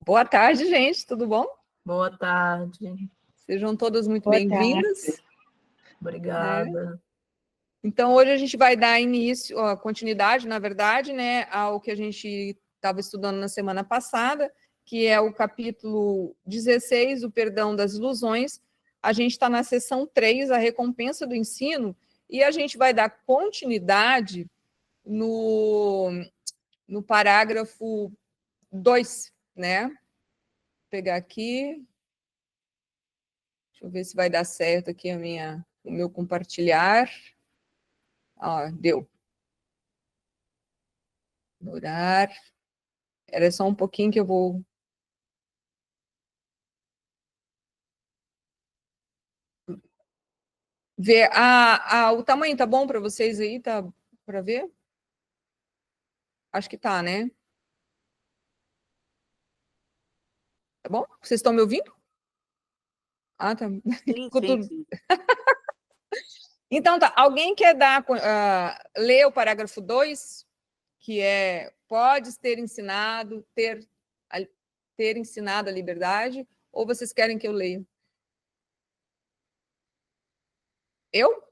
Boa tarde, gente, tudo bom? Boa tarde. Sejam todas muito Boa bem-vindas. Obrigada. Então, hoje a gente vai dar início, continuidade, na verdade, né, ao que a gente estava estudando na semana passada, que é o capítulo 16, o perdão das ilusões. A gente está na seção 3, a recompensa do ensino, e a gente vai dar continuidade no parágrafo 2, né? Vou pegar aqui. Deixa eu ver se vai dar certo aqui o meu compartilhar. Deu. Ignorar. Era só um pouquinho que eu vou... ver. O tamanho tá bom para vocês aí? Tá para ver? Acho que tá, né? Tá bom? Vocês estão me ouvindo? Tá. Sim. Então tá. Alguém quer ler o parágrafo 2, que é: podes ter ensinado, ter ensinado a liberdade, ou vocês querem que eu leia? Eu?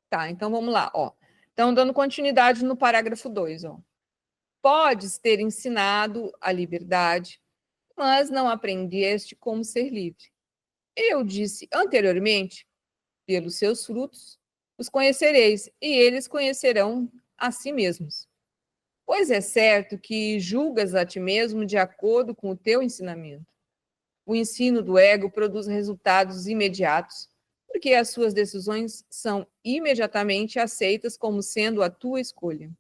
Tá, então vamos lá, ó. Então, dando continuidade no parágrafo 2, ó. Podes ter ensinado a liberdade, mas não aprendeste como ser livre. Eu disse anteriormente, pelos seus frutos os conhecereis, e eles conhecerão a si mesmos. Pois é certo que julgas a ti mesmo de acordo com o teu ensinamento. O ensino do ego produz resultados imediatos, porque as suas decisões são imediatamente aceitas como sendo a tua escolha.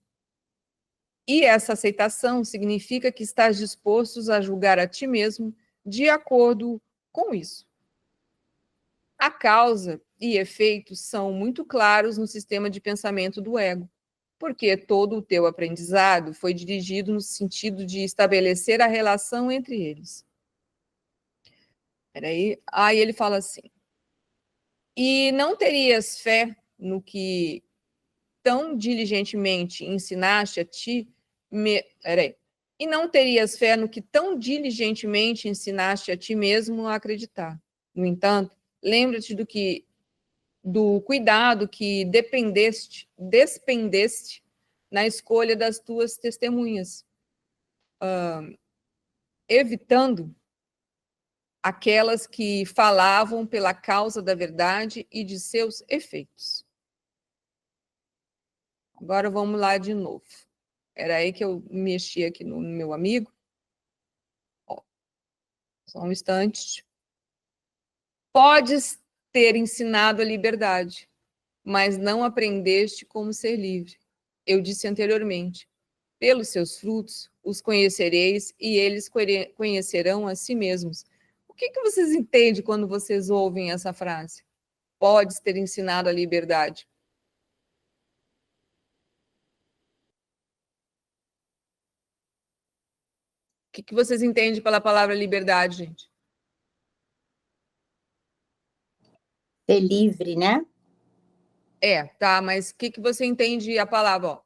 E essa aceitação significa que estás disposto a julgar a ti mesmo de acordo com isso. A causa e efeito são muito claros no sistema de pensamento do ego, porque todo o teu aprendizado foi dirigido no sentido de estabelecer a relação entre eles. Aí ele fala assim: e não terias fé no que tão diligentemente ensinaste a ti... E não terias fé no que tão diligentemente ensinaste a ti mesmo a acreditar. No entanto, lembra-te do cuidado que despendeste na escolha das tuas testemunhas, evitando aquelas que falavam pela causa da verdade e de seus efeitos. Agora vamos lá de novo. Era aí que eu mexi aqui no meu amigo. Ó, só um instante. Podes ter ensinado a liberdade, mas não aprendeste como ser livre. Eu disse anteriormente, pelos seus frutos os conhecereis e eles conhecerão a si mesmos. O que vocês entendem quando vocês ouvem essa frase? Podes ter ensinado a liberdade. O que vocês entendem pela palavra liberdade, gente? Ser livre, né? Tá, mas o que você entende a palavra? Ó,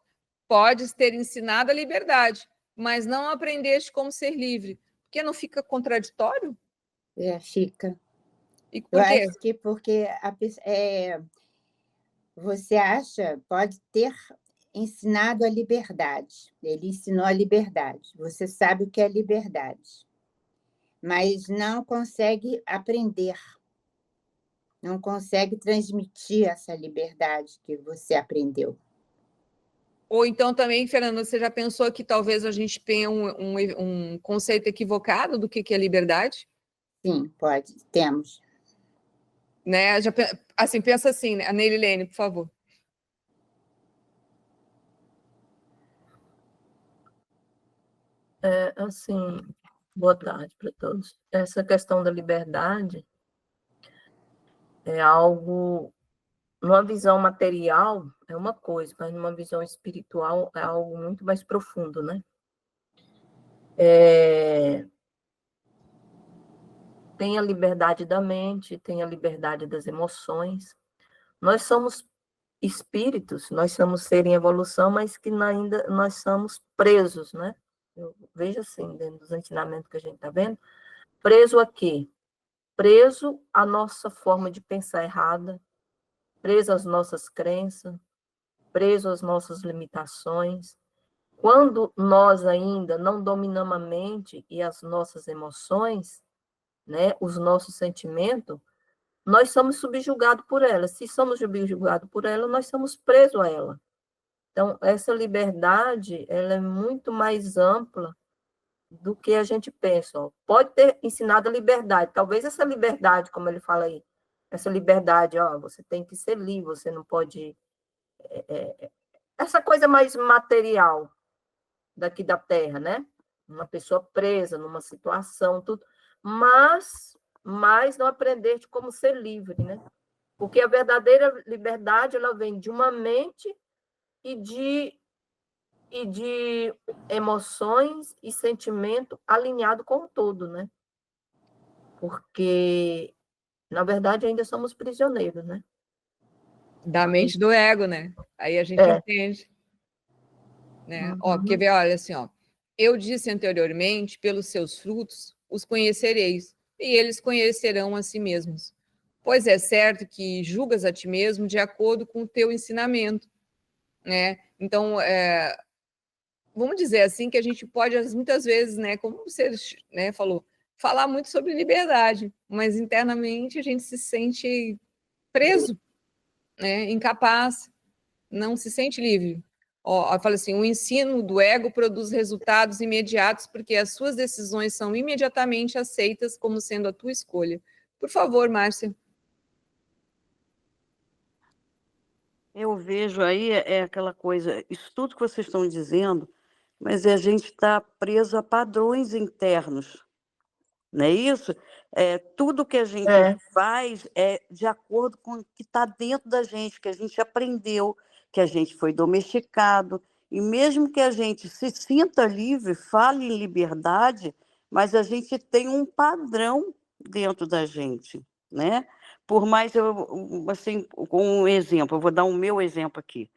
podes ter ensinado a liberdade, mas não aprendeste como ser livre. Porque não fica contraditório? Fica. E por quê? Eu acho que porque você acha, pode ter ensinado a liberdade. Ele ensinou a liberdade. Você sabe o que é liberdade, mas não consegue aprender, não consegue transmitir essa liberdade que você aprendeu. Ou então também, Fernanda, você já pensou que talvez a gente tenha um conceito equivocado do que é liberdade? Sim, pode, temos. Né? Assim, pensa assim, né? A Neilene, por favor. Assim, boa tarde para todos. Essa questão da liberdade é algo, numa visão material, é uma coisa, mas numa visão espiritual é algo muito mais profundo, né? Tem a liberdade da mente, tem a liberdade das emoções. Nós somos espíritos, nós somos seres em evolução, mas que ainda nós somos presos, né? Eu vejo assim, dentro dos ensinamentos que a gente está vendo, preso a quê? Preso à nossa forma de pensar errada, preso às nossas crenças, preso às nossas limitações. Quando nós ainda não dominamos a mente e as nossas emoções, né, os nossos sentimentos, nós somos subjugados por ela. Se somos subjugados por ela, nós somos presos a ela. Então, essa liberdade, ela é muito mais ampla do que a gente pensa. Ó. Pode ter ensinado a liberdade. Talvez essa liberdade, como ele fala aí, essa liberdade, ó, você tem que ser livre, você não pode... essa coisa mais material daqui da Terra, né? Uma pessoa presa numa situação, tudo. Mas não aprender de como ser livre, né? Porque a verdadeira liberdade, ela vem de uma mente e de emoções e sentimento alinhado com o todo, né? Porque, na verdade, ainda somos prisioneiros, né? Da mente do ego, né? Aí a gente entende. Né? Ó, quer ver? Olha assim, ó. Eu disse anteriormente, pelos seus frutos os conhecereis, e eles conhecerão a si mesmos. Pois é certo que julgas a ti mesmo de acordo com o teu ensinamento, né? Então, vamos dizer assim, que a gente pode, muitas vezes, né, como você, né, falou, falar muito sobre liberdade, mas internamente a gente se sente preso, né, incapaz, não se sente livre. Ó, fala assim, o ensino do ego produz resultados imediatos porque as suas decisões são imediatamente aceitas como sendo a tua escolha. Por favor, Márcia. Eu vejo aí, aquela coisa, isso tudo que vocês estão dizendo, mas a gente está preso a padrões internos, não é isso? Tudo que a gente faz é de acordo com o que está dentro da gente, que a gente aprendeu, que a gente foi domesticado, e mesmo que a gente se sinta livre, fale em liberdade, mas a gente tem um padrão dentro da gente, né? Por mais, assim, com um exemplo, eu vou dar o meu exemplo aqui.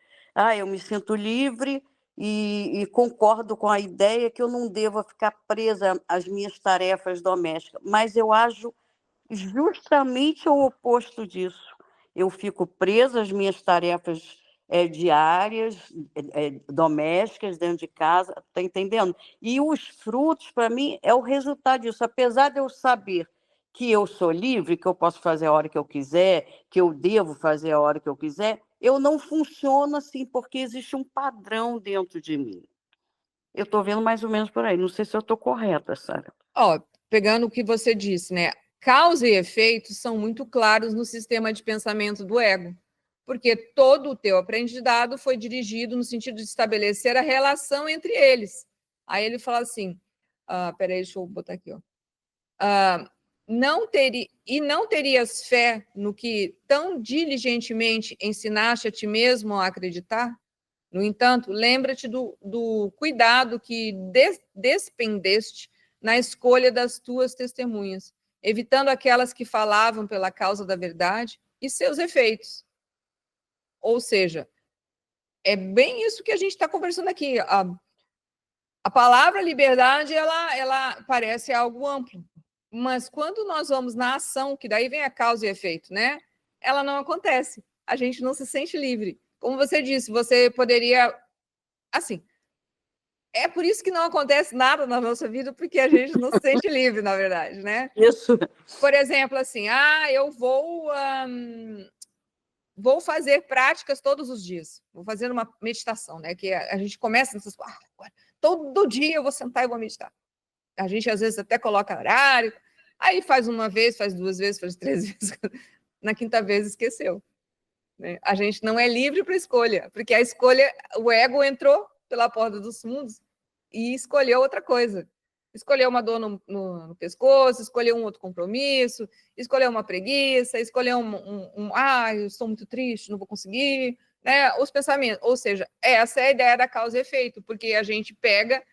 Eu me sinto livre e concordo com a ideia que eu não devo ficar presa às minhas tarefas domésticas, mas eu ajo justamente o oposto disso. Eu fico presa às minhas tarefas diárias, domésticas, dentro de casa, está entendendo? E os frutos, para mim, é o resultado disso. Apesar de eu saber que eu sou livre, que eu posso fazer a hora que eu quiser, que eu devo fazer a hora que eu quiser, eu não funciono assim, porque existe um padrão dentro de mim. Eu estou vendo mais ou menos por aí. Não sei se eu estou correta, Sara. Ó, pegando o que você disse, né? Causa e efeito são muito claros no sistema de pensamento do ego, porque todo o teu aprendizado foi dirigido no sentido de estabelecer a relação entre eles. Aí ele fala assim, peraí, deixa eu botar aqui, ó. Não terias fé no que tão diligentemente ensinaste a ti mesmo a acreditar? No entanto, lembra-te do cuidado que despendeste na escolha das tuas testemunhas, evitando aquelas que falavam pela causa da verdade e seus efeitos. Ou seja, é bem isso que a gente está conversando aqui. A palavra liberdade, ela parece algo amplo, mas quando nós vamos na ação, que daí vem a causa e efeito, né? Ela não acontece. A gente não se sente livre. Como você disse, você poderia... Assim, é por isso que não acontece nada na nossa vida, porque a gente não se sente livre, na verdade, né? Isso. Por exemplo, assim, eu vou fazer práticas todos os dias. Vou fazer uma meditação, né? Que a gente começa nessas... todo dia eu vou sentar e vou meditar. A gente, às vezes, até coloca horário, aí faz uma vez, faz duas vezes, faz 3 vezes. Na quinta vez, esqueceu. Né? A gente não é livre para escolha, porque a escolha, o ego entrou pela porta dos fundos e escolheu outra coisa. Escolheu uma dor no pescoço, escolheu um outro compromisso, escolheu uma preguiça, escolheu eu estou muito triste, não vou conseguir, né? Os pensamentos. Ou seja, essa é a ideia da causa e efeito, porque a gente pega.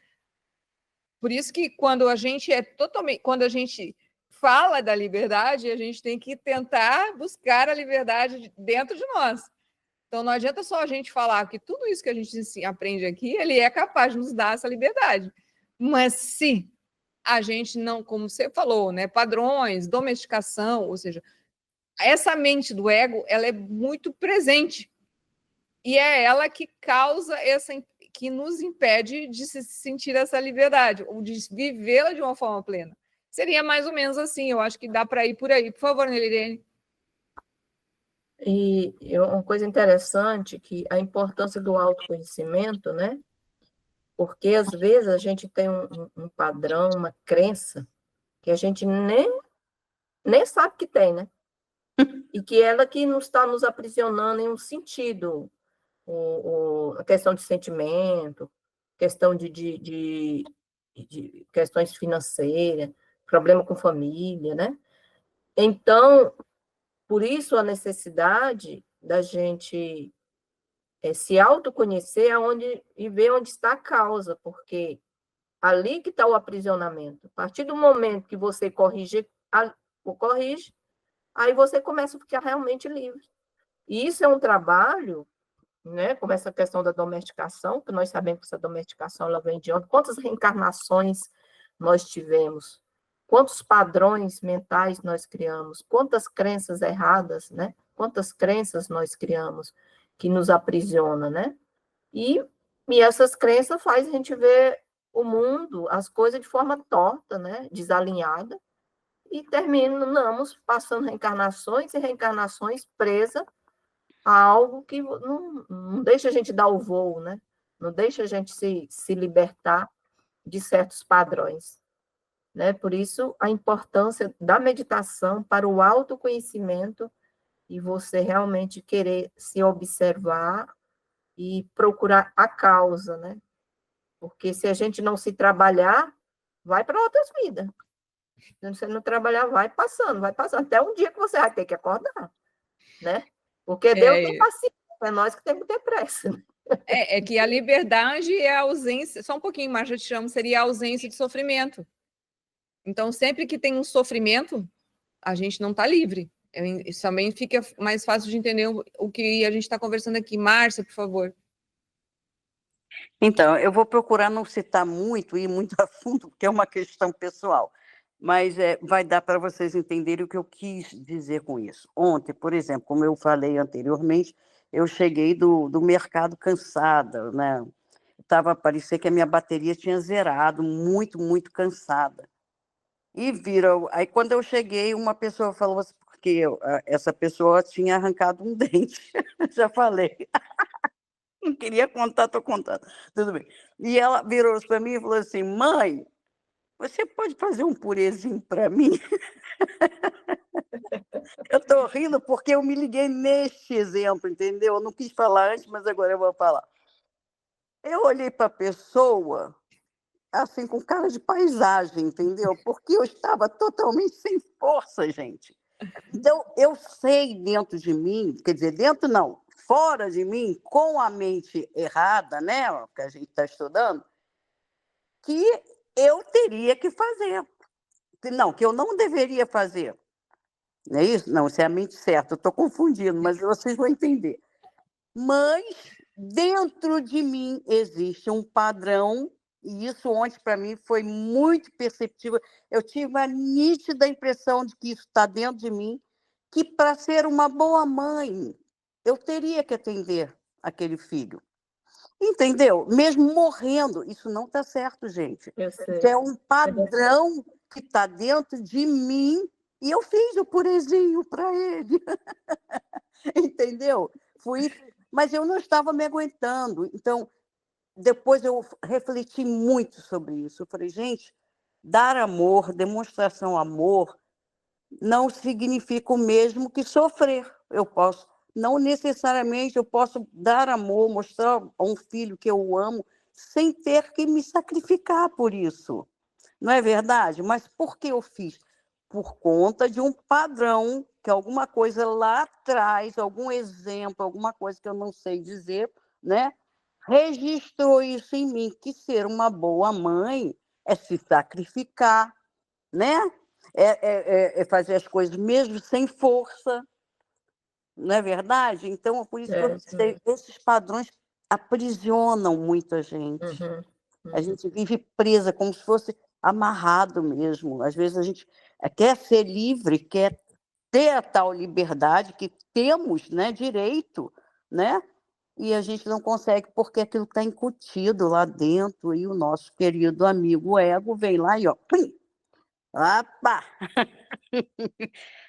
Por isso que quando a gente fala da liberdade, a gente tem que tentar buscar a liberdade dentro de nós. Então, não adianta só a gente falar que tudo isso que a gente aprende aqui, ele é capaz de nos dar essa liberdade. Mas se a gente não, como você falou, né, padrões, domesticação, ou seja, essa mente do ego, ela é muito presente. E é ela que causa que nos impede de se sentir essa liberdade, ou de vivê-la de uma forma plena. Seria mais ou menos assim, eu acho que dá para ir por aí. Por favor, Nelirene. E uma coisa interessante, que a importância do autoconhecimento, né? Porque às vezes a gente tem um padrão, uma crença, que a gente nem sabe que tem, né? E que ela que não está nos aprisionando em um sentido, a questão de sentimento, questão de questões financeiras, problema com família, né? Então, por isso a necessidade da gente se autoconhecer e ver onde está a causa, porque ali que está o aprisionamento. A partir do momento que você corrige, aí você começa a ficar realmente livre. E isso é um trabalho, né, como essa questão da domesticação, que nós sabemos que essa domesticação ela vem de onde? Quantas reencarnações nós tivemos? Quantos padrões mentais nós criamos? Quantas crenças erradas, né? Quantas crenças nós criamos que nos aprisiona, né? E essas crenças fazem a gente ver o mundo, as coisas de forma torta, né? Desalinhada, e terminamos passando reencarnações e reencarnações presa a algo que não deixa a gente dar o voo, né? Não deixa a gente se libertar de certos padrões, né? Por isso, a importância da meditação para o autoconhecimento e você realmente querer se observar e procurar a causa, né? Porque se a gente não se trabalhar, vai para outras vidas. Se você não trabalhar, vai passando, até um dia que você vai ter que acordar, né? Porque Deus tem paciência, é nós que temos que ter pressa. É que a liberdade é a ausência, só um pouquinho mais, eu te chamo, seria a ausência de sofrimento. Então, sempre que tem um sofrimento, a gente não está livre. Isso também fica mais fácil de entender o que a gente está conversando aqui. Márcia, por favor. Então, eu vou procurar não citar muito, ir muito a fundo, porque é uma questão pessoal, mas vai dar para vocês entenderem o que eu quis dizer com isso. Ontem, por exemplo, como eu falei anteriormente, eu cheguei do mercado cansada, né? Parecia que a minha bateria tinha zerado, muito, muito cansada. E aí quando eu cheguei, uma pessoa falou assim, porque essa pessoa tinha arrancado um dente, já falei. Não queria contar, estou contando. Tudo bem. E ela virou para mim e falou assim, mãe, você pode fazer um purezinho para mim? Eu estou rindo porque eu me liguei neste exemplo, entendeu? Eu não quis falar antes, mas agora eu vou falar. Eu olhei para a pessoa, assim, com cara de paisagem, entendeu? Porque eu estava totalmente sem força, gente. Então, eu sei dentro de mim, quer dizer, dentro não, fora de mim, com a mente errada, né, que a gente está estudando, que eu teria que fazer. Não, que eu não deveria fazer. Não é isso? Não, isso é a mente certa, eu estou confundindo, mas vocês vão entender. Mas dentro de mim existe um padrão, e isso ontem para mim foi muito perceptível. Eu tive a nítida impressão de que isso está dentro de mim, que para ser uma boa mãe, eu teria que atender aquele filho. Entendeu? Mesmo morrendo, isso não está certo, gente. Isso é um padrão que está dentro de mim e eu fiz o purezinho para ele. Entendeu? Mas eu não estava me aguentando. Então, depois eu refleti muito sobre isso. Eu falei, gente, dar amor, demonstração de amor, não significa o mesmo que sofrer. Não necessariamente eu posso dar amor, mostrar a um filho que eu amo, sem ter que me sacrificar por isso. Não é verdade? Mas por que eu fiz? Por conta de um padrão, que alguma coisa lá atrás, algum exemplo, alguma coisa que eu não sei dizer, né? Registrou isso em mim, que ser uma boa mãe é se sacrificar, né? É fazer as coisas mesmo sem força, não é verdade? Então, por isso que eu sei, esses padrões aprisionam muita gente. A gente vive presa, como se fosse amarrado mesmo. Às vezes a gente quer ser livre, quer ter a tal liberdade que temos, né, direito, né? E a gente não consegue porque aquilo está incutido lá dentro e o nosso querido amigo ego vem lá e ó, plim, opa!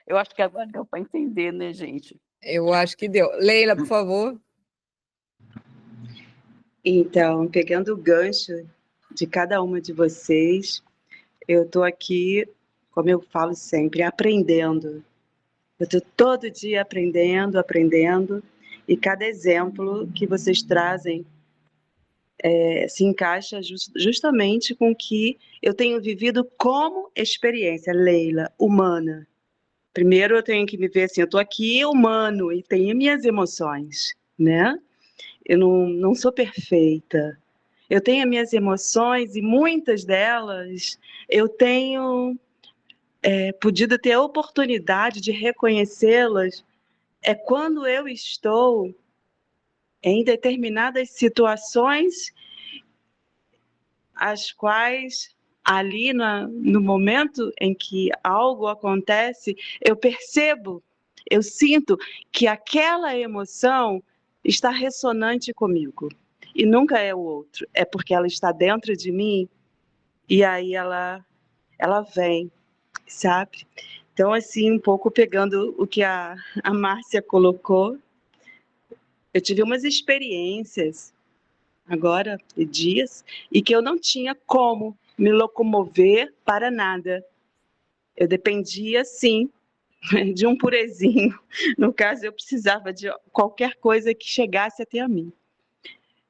Eu acho que agora deu para entender, né, gente? Eu acho que deu. Leila, por favor. Então, pegando o gancho de cada uma de vocês, eu estou aqui, como eu falo sempre, aprendendo. Eu estou todo dia aprendendo, e cada exemplo que vocês trazem se encaixa justamente com o que eu tenho vivido como experiência, Leila, humana. Primeiro eu tenho que me ver assim, eu estou aqui humano e tenho minhas emoções, né? Eu não sou perfeita. Eu tenho as minhas emoções e muitas delas eu tenho podido ter a oportunidade de reconhecê-las quando eu estou em determinadas situações as quais ali no momento em que algo acontece, eu percebo, eu sinto que aquela emoção está ressonante comigo. E nunca é o outro, é porque ela está dentro de mim e aí ela vem, sabe? Então, assim, um pouco pegando o que a Márcia colocou, eu tive umas experiências agora, dias, e que eu não tinha como me locomover para nada. Eu dependia, sim, de um purezinho. No caso, eu precisava de qualquer coisa que chegasse até a mim.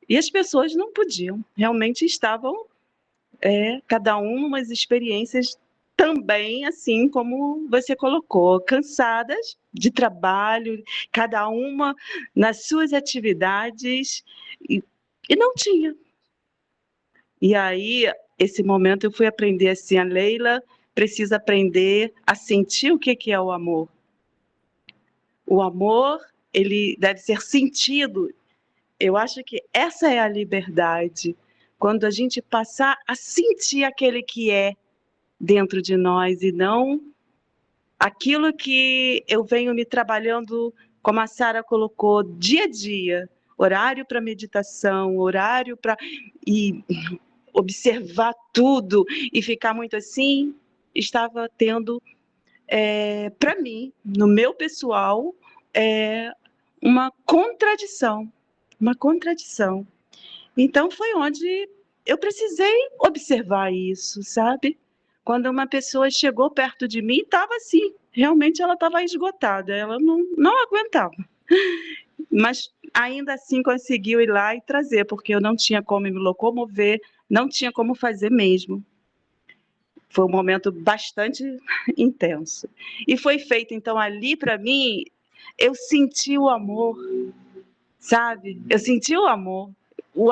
E as pessoas não podiam, realmente estavam, cada um umas experiências também, assim como você colocou, cansadas de trabalho, cada uma nas suas atividades, e não tinha. E aí, esse momento eu fui aprender assim, a Leila precisa aprender a sentir o que é o amor. O amor, ele deve ser sentido. Eu acho que essa é a liberdade, quando a gente passar a sentir aquele que é dentro de nós e não aquilo que eu venho me trabalhando, como a Sara colocou, dia a dia, horário para meditação, horário para observar tudo e ficar muito assim, estava tendo, para mim, no meu pessoal, uma contradição. Então, foi onde eu precisei observar isso, sabe? Quando uma pessoa chegou perto de mim, estava assim, realmente ela estava esgotada, ela não aguentava. Mas ainda assim conseguiu ir lá e trazer, porque eu não tinha como me locomover, não tinha como fazer mesmo. Foi um momento bastante intenso. E foi feito, então, ali para mim, eu senti o amor, sabe? Eu senti o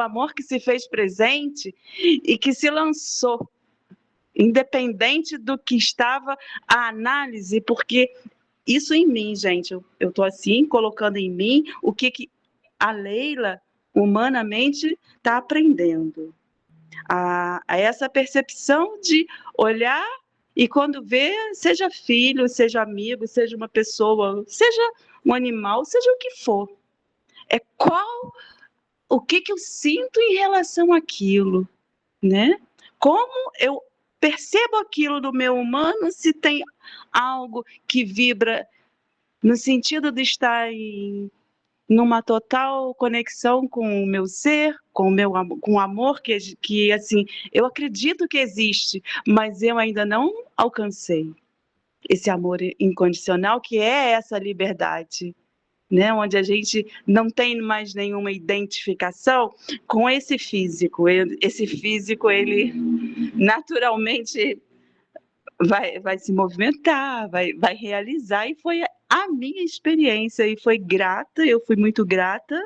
amor que se fez presente e que se lançou, independente do que estava a análise, porque isso em mim, gente, eu estou assim, colocando em mim o que a Leila, humanamente, está aprendendo. A essa percepção de olhar e quando vê, seja filho, seja amigo, seja uma pessoa, seja um animal, seja o que for. O que eu sinto em relação àquilo, né? Como eu percebo aquilo do meu humano, se tem algo que vibra no sentido de estar numa total conexão com o meu ser, com o amor que assim, eu acredito que existe, mas eu ainda não alcancei esse amor incondicional, que é essa liberdade, né? Onde a gente não tem mais nenhuma identificação com esse físico. Esse físico, ele naturalmente vai se movimentar, vai realizar, e foi a minha experiência, e eu fui muito grata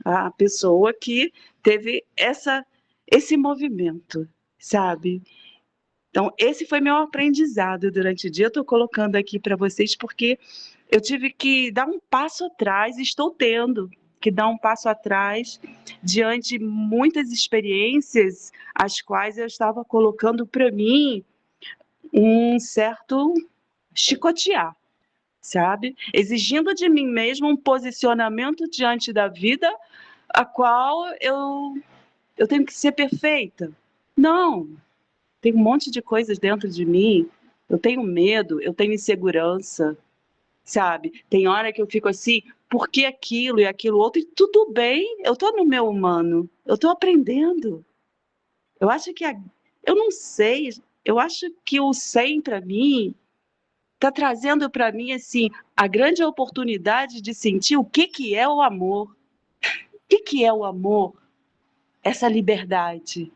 à pessoa que teve esse movimento, sabe? Então, esse foi meu aprendizado durante o dia. Eu estou colocando aqui para vocês porque eu tive que dar um passo atrás, estou tendo. que dar um passo atrás diante de muitas experiências as quais eu estava colocando para mim um certo chicotear, sabe? Exigindo de mim mesma um posicionamento diante da vida a qual eu tenho que ser perfeita. Não, tem um monte de coisas dentro de mim, eu tenho medo, eu tenho insegurança, sabe? Tem hora que eu fico assim, por que aquilo e aquilo outro? E tudo bem, eu estou no meu humano, eu estou aprendendo. Eu acho que, eu não sei, eu acho que o 100 para mim está trazendo para mim assim a grande oportunidade de sentir o que é o amor. O que é o amor? Essa liberdade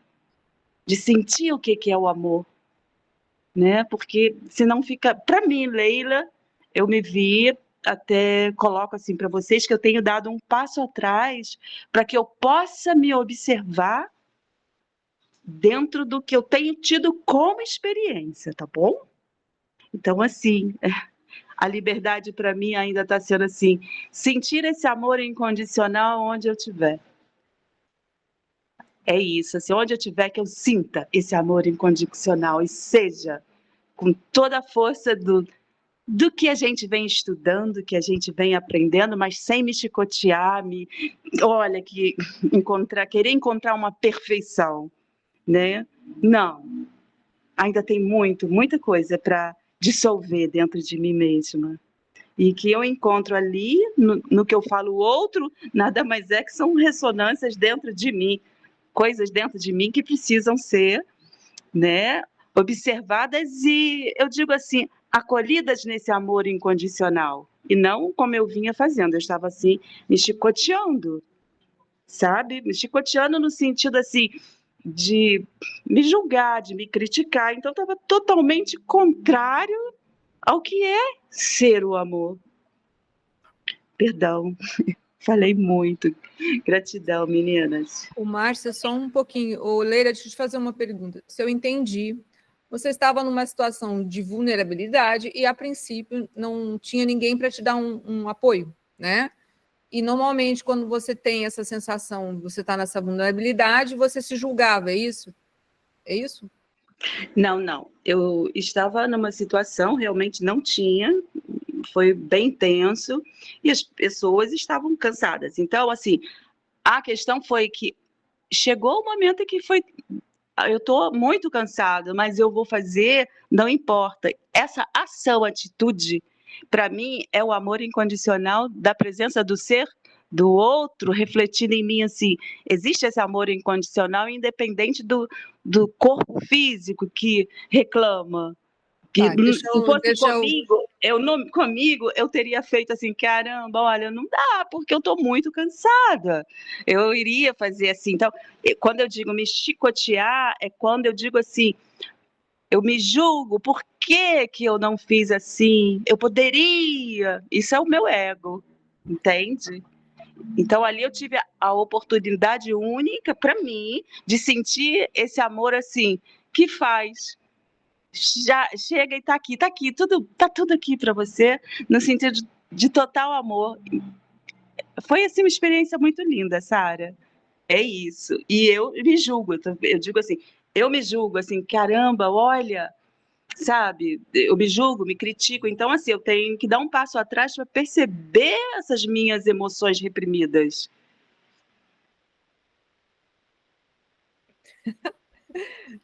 de sentir o que é o amor, né? Porque senão fica, para mim, Leila, eu me vi, até coloco assim para vocês que eu tenho dado um passo atrás para que eu possa me observar dentro do que eu tenho tido como experiência, tá bom? Então, assim, a liberdade para mim ainda está sendo assim, sentir esse amor incondicional onde eu estiver. É isso, assim, onde eu estiver que eu sinta esse amor incondicional e seja com toda a força do que a gente vem estudando, que a gente vem aprendendo, mas sem me chicotear, olha, querer encontrar uma perfeição, né? Não, ainda tem muita coisa para dissolver dentro de mim mesma. E que eu encontro ali, no que eu falo o outro, nada mais é que são ressonâncias dentro de mim, coisas dentro de mim que precisam ser, né, observadas e, eu digo assim, acolhidas nesse amor incondicional. E não como eu vinha fazendo, eu estava assim, me chicoteando, sabe? Me chicoteando no sentido assim, de me julgar, de me criticar. Então, estava totalmente contrário ao que é ser o amor. Perdão, falei muito. Gratidão, meninas. O Márcio, só um pouquinho. Ô, Leila, deixa eu te fazer uma pergunta. Se eu entendi, você estava numa situação de vulnerabilidade e, a princípio, não tinha ninguém para te dar um apoio, né? E, normalmente, quando você tem essa sensação, você está nessa vulnerabilidade, você se julgava, é isso? É isso? Não. Eu estava numa situação, realmente não tinha, foi bem tenso, e as pessoas estavam cansadas. Então, assim, a questão foi que chegou o momento em que eu estou muito cansada, mas eu vou fazer, não importa. Essa ação, atitude, para mim, é o amor incondicional da presença do ser do outro refletindo em mim assim. Existe esse amor incondicional independente do corpo físico que reclama. Que Tá, se fosse comigo, eu teria feito assim, caramba, olha, não dá, porque eu estou muito cansada. Eu iria fazer assim. Então, quando eu digo me chicotear, é quando eu digo assim, eu me julgo, por que que eu não fiz assim? Eu poderia. Isso é o meu ego, entende? Então, ali eu tive a oportunidade única para mim de sentir esse amor assim, que faz. Já chega e está aqui, tá tudo aqui para você, no sentido de total amor. Foi assim uma experiência muito linda, Sara. É isso. E eu me julgo, eu digo assim, eu me julgo assim, caramba, olha, sabe? Eu me julgo, me critico. Então, assim, eu tenho que dar um passo atrás para perceber essas minhas emoções reprimidas.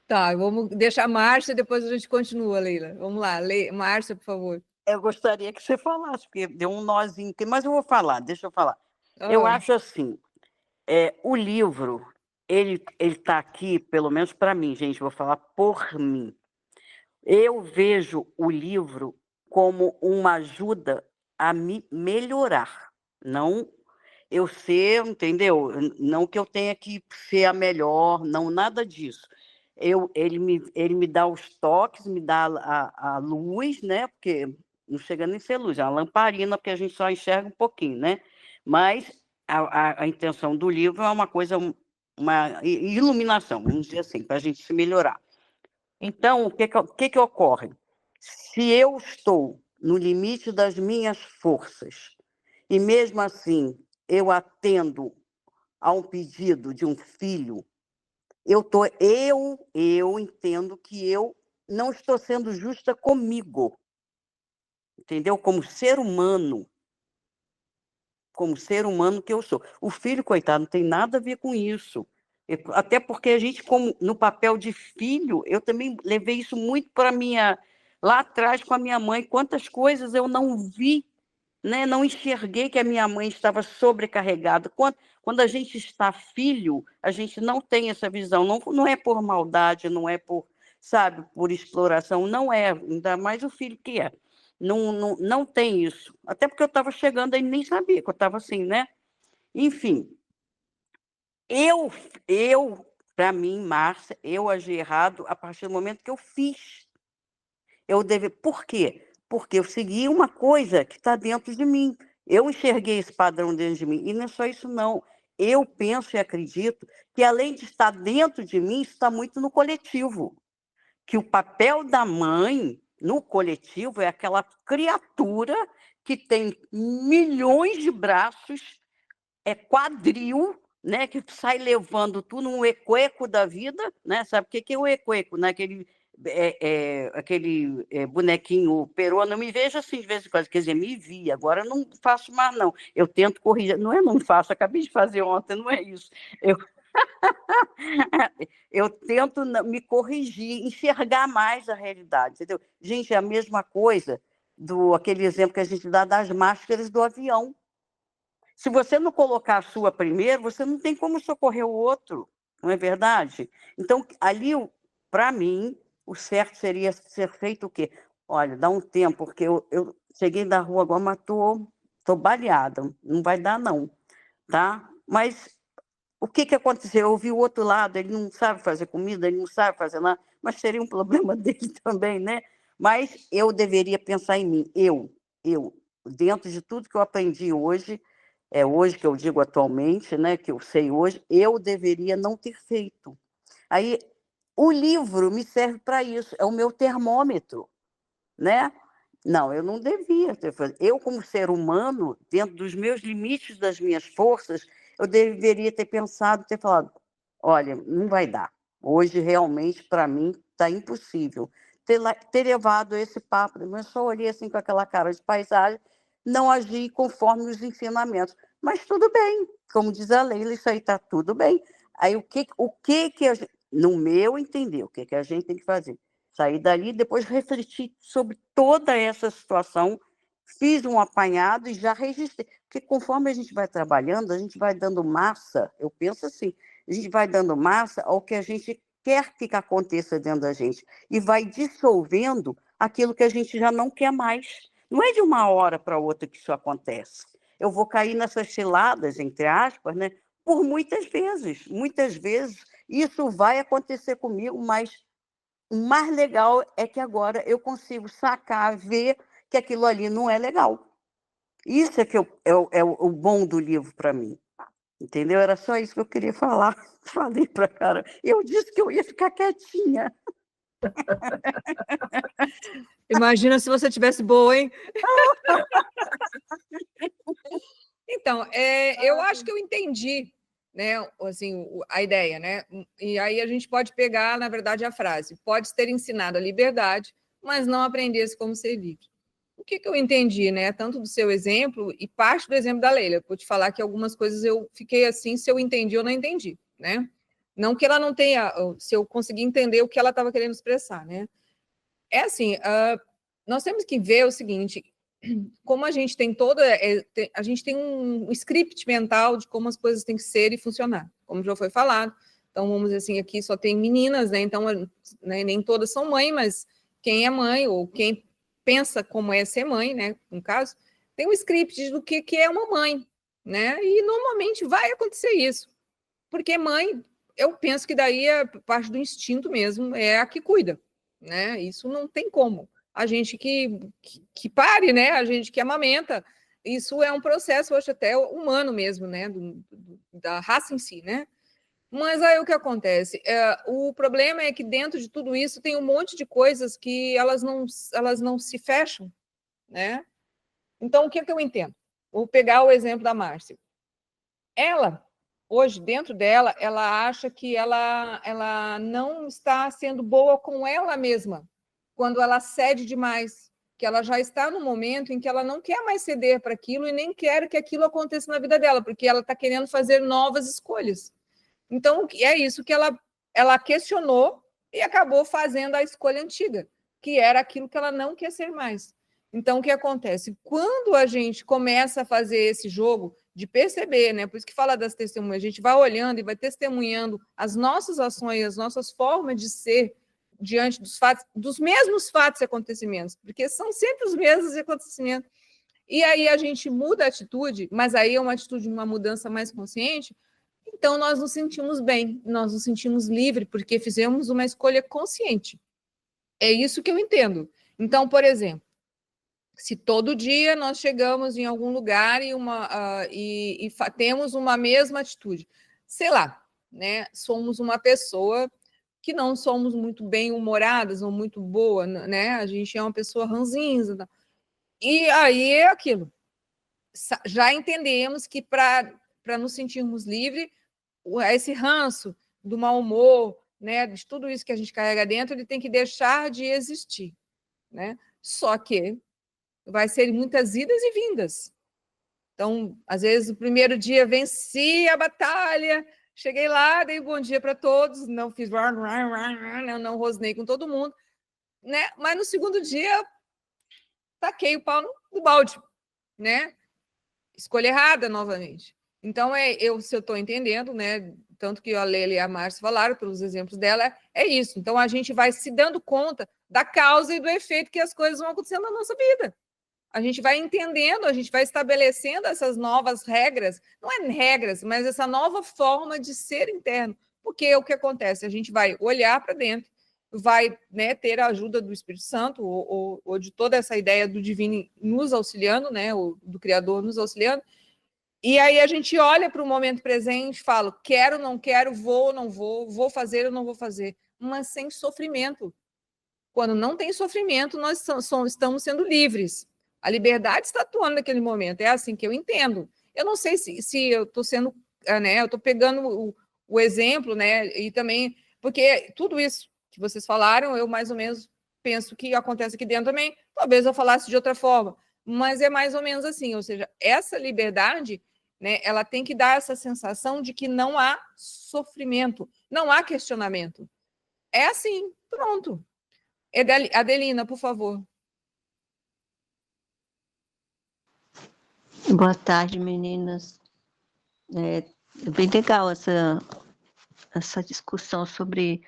Tá, vamos deixar a Márcia e depois a gente continua, Leila. Vamos lá, Márcia, por favor. Eu gostaria que você falasse, porque deu um nozinho, mas eu vou falar, deixa eu falar. Eu acho assim, o livro, ele está aqui, pelo menos para mim, gente, vou falar por mim. Eu vejo o livro como uma ajuda a me melhorar, não eu ser, entendeu? Não que eu tenha que ser a melhor, não, nada disso. Ele me dá os toques, me dá a luz, né? Porque não chega nem a ser luz, é uma lamparina, porque a gente só enxerga um pouquinho, né? Mas a intenção do livro é uma coisa, uma iluminação, vamos dizer assim, para a gente se melhorar. Então, o que ocorre? Se eu estou no limite das minhas forças, e mesmo assim eu atendo a um pedido de um filho, eu entendo que eu não estou sendo justa comigo, entendeu? Como ser humano que eu sou. O filho, coitado, não tem nada a ver com isso. Até porque a gente, como no papel de filho, eu também levei isso muito para lá atrás com a minha mãe, quantas coisas eu não vi, né? Não enxerguei que a minha mãe estava sobrecarregada. Quando a gente está filho, a gente não tem essa visão. Não é por maldade, não é por, sabe, por exploração, não é, ainda mais o filho que é. Não tem isso. Até porque eu estava chegando aí, nem sabia que eu estava assim, né? Enfim, para mim, Márcia, eu agi errado a partir do momento que eu fiz. Por quê? Porque eu segui uma coisa que está dentro de mim. Eu enxerguei esse padrão dentro de mim. E não é só isso, não. Eu penso e acredito que, além de estar dentro de mim, isso está muito no coletivo. Que o papel da mãe no coletivo é aquela criatura que tem milhões de braços, é quadril, né, que sai levando tudo num eco da vida, né? Sabe o que é o eco, né? Aquele bonequinho perua, não me vejo assim de vez em quando, quer dizer, me vi, agora não faço mais, não. Eu tento corrigir, não faço, acabei de fazer ontem, não é isso. Eu tento me corrigir, enxergar mais a realidade, entendeu? Gente, é a mesma coisa aquele exemplo que a gente dá das máscaras do avião. Se você não colocar a sua primeiro, você não tem como socorrer o outro, não é verdade? Então, ali, para mim, o certo seria ser feito o quê? Olha, dá um tempo, porque eu cheguei da rua agora, mas estou baleada, não vai dar, não, tá? Mas o que aconteceu? Eu vi o outro lado, ele não sabe fazer comida, ele não sabe fazer nada, mas seria um problema dele também, né? Mas eu deveria pensar em mim, dentro de tudo que eu aprendi hoje, hoje que eu digo atualmente, né, que eu sei hoje, eu deveria não ter feito. Aí, o livro me serve para isso, é o meu termômetro, né? Não, eu não devia ter feito. Eu, como ser humano, dentro dos meus limites, das minhas forças, eu deveria ter pensado, ter falado, olha, não vai dar. Hoje, realmente, para mim, está impossível. Ter levado esse papo, mas só olhei assim com aquela cara de paisagem, não agi conforme os ensinamentos. Mas tudo bem, como diz a Leila, isso aí está tudo bem. Aí, no meu entender, o que a gente tem que fazer? Saí dali, depois refleti sobre toda essa situação, fiz um apanhado e já registrei. Porque conforme a gente vai trabalhando, a gente vai dando massa, eu penso assim, a gente vai dando massa ao que a gente quer que aconteça dentro da gente e vai dissolvendo aquilo que a gente já não quer mais. Não é de uma hora para outra que isso acontece. Eu vou cair nessas ciladas, entre aspas, né? Por muitas vezes. Muitas vezes isso vai acontecer comigo, mas o mais legal é que agora eu consigo sacar, ver que aquilo ali não é legal. Isso é que é o bom do livro para mim. Entendeu? Era só isso que eu queria falar. Falei para a cara. Eu disse que eu ia ficar quietinha. Imagina se você tivesse boa, hein? Então, eu acho que eu entendi, né, assim, a ideia, né? E aí a gente pode pegar, na verdade, a frase: pode ter ensinado a liberdade, mas não aprendesse como ser livre. O que eu entendi, né? Tanto do seu exemplo e parte do exemplo da Leila. Vou te falar que algumas coisas eu fiquei assim, se eu entendi ou não entendi, né? Não que ela não tenha, se eu conseguir entender o que ela estava querendo expressar, né? É assim, nós temos que ver o seguinte: como a gente tem a gente tem um script mental de como as coisas têm que ser e funcionar, como já foi falado. Então, vamos dizer assim, aqui só tem meninas, né? Então, né, nem todas são mãe, mas quem é mãe ou quem pensa como é ser mãe, né? No caso, tem um script do que é uma mãe, né? E normalmente vai acontecer isso, porque mãe, eu penso que daí é parte do instinto mesmo, é a que cuida, né? Isso não tem como. A gente que pare, né? A gente que amamenta, isso é um processo, acho até humano mesmo, né? Da raça em si, né? Mas aí o que acontece? O problema é que dentro de tudo isso tem um monte de coisas que elas não se fecham, né? Então, o que eu entendo? Vou pegar o exemplo da Márcia. ela, hoje, dentro dela, ela acha que ela não está sendo boa com ela mesma, quando ela cede demais, que ela já está no momento em que ela não quer mais ceder para aquilo e nem quer que aquilo aconteça na vida dela, porque ela está querendo fazer novas escolhas. Então, é isso que ela questionou e acabou fazendo a escolha antiga, que era aquilo que ela não quer ser mais. Então, o que acontece? Quando a gente começa a fazer esse jogo de perceber, né? Por isso que fala das testemunhas, a gente vai olhando e vai testemunhando as nossas ações, as nossas formas de ser diante dos fatos, dos mesmos fatos e acontecimentos, porque são sempre os mesmos acontecimentos. E aí a gente muda a atitude, mas aí é uma atitude, uma mudança mais consciente, então nós nos sentimos bem, nós nos sentimos livres, porque fizemos uma escolha consciente. É isso que eu entendo. Então, por exemplo, se todo dia nós chegamos em algum lugar e temos uma mesma atitude, sei lá, né? Somos uma pessoa que não somos muito bem-humoradas ou muito boa, né? A gente é uma pessoa ranzinza. E aí é aquilo. Já entendemos que para nos sentirmos livres, esse ranço do mau humor, né, de tudo isso que a gente carrega dentro, ele tem que deixar de existir, né? Só que vai ser muitas idas e vindas. Então, às vezes, o primeiro dia venci a batalha, cheguei lá, dei bom dia para todos, não fiz não rosnei com todo mundo, né? Mas no segundo dia, taquei o pau no balde, né? Escolha errada novamente. Então, se eu estou entendendo, né? Tanto que a Leila e a Márcia falaram, pelos exemplos dela, é isso. Então, a gente vai se dando conta da causa e do efeito que as coisas vão acontecendo na nossa vida. A gente vai entendendo, a gente vai estabelecendo essas novas regras, não é regras, mas essa nova forma de ser interno. Porque o que acontece? A gente vai olhar para dentro, vai, né, ter a ajuda do Espírito Santo, ou de toda essa ideia do divino nos auxiliando, né, do Criador nos auxiliando, e aí a gente olha para o momento presente e fala, quero, não quero, vou, não vou fazer ou não vou fazer, mas sem sofrimento. Quando não tem sofrimento, nós estamos sendo livres. A liberdade está atuando naquele momento, é assim que eu entendo. Eu não sei se eu estou sendo, né, eu estou pegando o exemplo, né, e também, porque tudo isso que vocês falaram, eu mais ou menos penso que acontece aqui dentro também, talvez eu falasse de outra forma, mas é mais ou menos assim, ou seja, essa liberdade, né, ela tem que dar essa sensação de que não há sofrimento, não há questionamento. É assim, pronto. Adelina, por favor. Boa tarde, meninas. É bem legal essa discussão sobre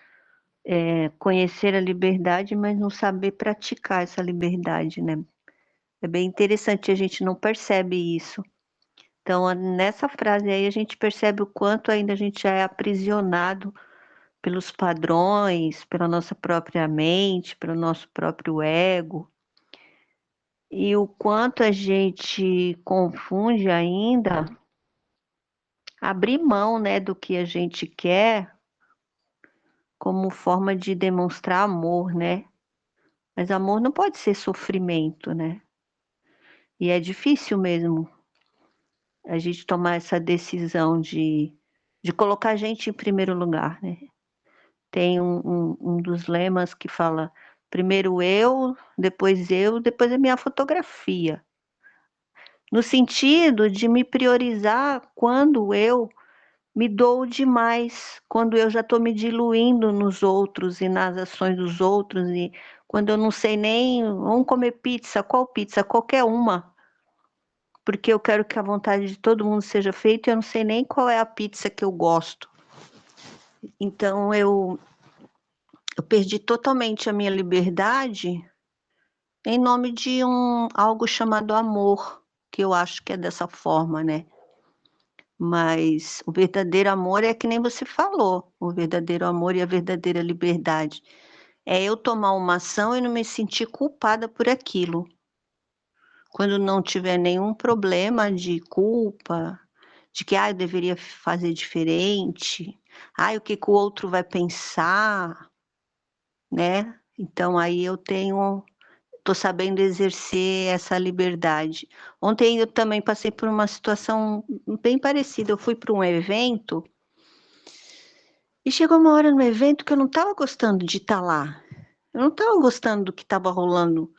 conhecer a liberdade, mas não saber praticar essa liberdade, né? É bem interessante, a gente não percebe isso. Então, nessa frase aí, a gente percebe o quanto ainda a gente já é aprisionado pelos padrões, pela nossa própria mente, pelo nosso próprio ego, e o quanto a gente confunde ainda abrir mão, né, do que a gente quer como forma de demonstrar amor, né? Mas amor não pode ser sofrimento, né? E é difícil mesmo a gente tomar essa decisão de colocar a gente em primeiro lugar, né? Tem um dos lemas que fala primeiro eu, depois a minha fotografia. No sentido de me priorizar quando eu me dou demais, quando eu já estou me diluindo nos outros e nas ações dos outros, e quando eu não sei nem, vamos comer pizza, qual pizza? Qualquer uma, porque eu quero que a vontade de todo mundo seja feita e eu não sei nem qual é a pizza que eu gosto. Então eu perdi totalmente a minha liberdade em nome de algo chamado amor, que eu acho que é dessa forma, né? Mas o verdadeiro amor é que nem você falou, o verdadeiro amor e a verdadeira liberdade. É eu tomar uma ação e não me sentir culpada por aquilo. Quando não tiver nenhum problema de culpa, de que eu deveria fazer diferente, o que o outro vai pensar, né? Então aí eu tenho estou sabendo exercer essa liberdade. Ontem eu também passei por uma situação bem parecida. Eu fui para um evento e chegou uma hora no evento que eu não estava gostando de estar lá. Eu não estava gostando do que estava rolando.